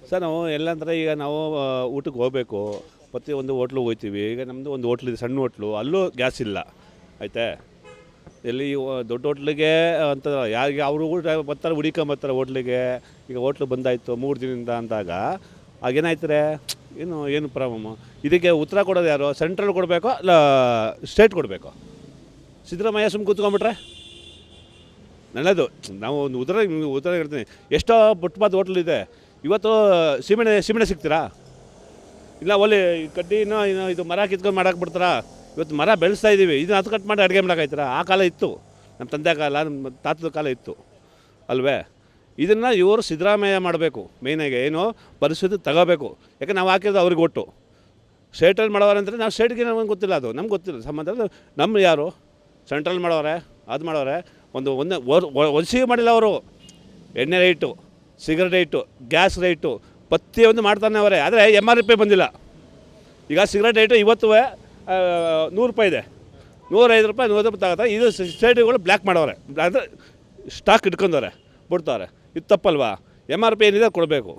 Sir ನಾವು ಎಲ್ಲಂದ್ರೆ ಈಗ ನಾವು ಊಟಕ್ಕೆ ಹೋಗಬೇಕು, ಪ್ರತಿಯೊಂದು ಹೋಟ್ಲಿಗೆ ಹೋಗ್ತೀವಿ. ಈಗ ನಮ್ಮದು ಒಂದು ಹೋಟ್ಲಿದೆ, ಸಣ್ಣ ಹೋಟ್ಲು, ಅಲ್ಲೂ ಗ್ಯಾಸ್ ಇಲ್ಲ ಆಯಿತಾ. ಎಲ್ಲಿ ದೊಡ್ಡ ಹೋಟ್ಲಿಗೆ ಅಂತ ಯಾರಿಗೆ ಅವರು ಊಟ ಬರ್ತಾರೆ, ಹುಡಿಕೊಂಬರ್ತಾರೆ ಹೋಟ್ಲಿಗೆ. ಈಗ ಹೋಟ್ಲು ಬಂದಾಯಿತು 3 ದಿನದಿಂದ ಅಂದಾಗ ಆಗೇನಾಯ್ತಾರೆ, ಏನು ಪ್ರಾಬ್ಲಮ್ಮು. ಇದಕ್ಕೆ ಉತ್ತರ ಕೊಡೋದು ಯಾರು? ಸೆಂಟ್ರಲ್ ಕೊಡಬೇಕೋ ಇಲ್ಲ ಸ್ಟೇಟ್ ಕೊಡಬೇಕು? ಸಿದ್ದರಾಮಯ್ಯ ಸುಮ್ಮನೆ ಕೂತ್ಕೊಂಡ್ಬಿಟ್ರೆ ನನ್ನದು. ನಾವು ಒಂದು ಉತ್ತರ ಹೇಳ್ತೀನಿ. ಎಷ್ಟೋ ಫುಟ್ಪಾತ್ ಹೋಟ್ಲಿದೆ, ಇವತ್ತು ಸೀಮೆಣ್ಣೆ ಸಿಗ್ತೀರಾ? ಇಲ್ಲ ಒಲೆ ಕಡ್ಡಿನೋ ಇದು ಮರ ಕಿತ್ಕೊಂಡು ಮಾಡಕ್ಕೆ ಬಿಡ್ತಾರಾ? ಇವತ್ತು ಮರ ಬೆಳೆಸ್ತಾ ಇದ್ದೀವಿ, ಇದನ್ನ ಕಟ್ ಮಾಡಿ ಅಡುಗೆ ಮಾಡೋಕ್ಕಾಯ್ತಾರ? ಆ ಕಾಲ ಇತ್ತು, ನಮ್ಮ ತಂದೆ ಕಾಲ, ನಮ್ಮ ತಾತದ ಕಾಲ ಇತ್ತು ಅಲ್ವೇ. ಇದನ್ನು ಇವರು ಸಿದ್ದರಾಮಯ್ಯ ಮಾಡಬೇಕು. ಮೇಯ್ನಾಗಿ ಏನು ಪರಿಸ್ಥಿತಿ ತಗೋಬೇಕು. ಯಾಕೆ ನಾವು ಹಾಕಿರೋದು ಅವ್ರಿಗೆ ಒಟ್ಟು ಸ್ಟೇಟಲ್ಲಿ ಮಾಡೋರು ಅಂದರೆ ನಾವು ಸ್ಟೇಟ್ಗೆ ನಮಗೆ ಗೊತ್ತಿಲ್ಲ, ಅದು ನಮ್ಗೆ ಗೊತ್ತಿಲ್ಲ ಸಂಬಂಧ. ನಮ್ಮ ಯಾರು ಸೆಂಟ್ರಲ್ ಮಾಡೋರೆ, ಅದು ಮಾಡೋರೆ. ಒಂದೇ ಒಸಿಗೆ ಮಾಡಿಲ್ಲ ಅವರು. ಎಣ್ಣೆ rate, cigarette rate, gas rate ಪ್ರತಿಯೊಂದು ಮಾಡ್ತಾನೆ ಅವರೇ. ಆದರೆ MRP ಬಂದಿಲ್ಲ. ಈಗ ಸಿಗರೇಟ್ ರೇಟು ಇವತ್ತು 100 ರೂಪಾಯಿ ಇದೆ, 105 ರೂಪಾಯಿ 100 ರೂಪಾಯಿ ತಗೋತಾರೆ. ಇದು ಸ್ಟೇಟ್ಗಳು ಬ್ಲ್ಯಾಕ್ ಮಾಡೋರೆ, ಅಂದರೆ ಸ್ಟಾಕ್ ಇಟ್ಕೊಂಡವ್ರೆ, ಬಿಡ್ತಾರೆ. ಇದು ತಪ್ಪಲ್ವಾ? MRP ಏನಿದೆ ಕೊಡಬೇಕು.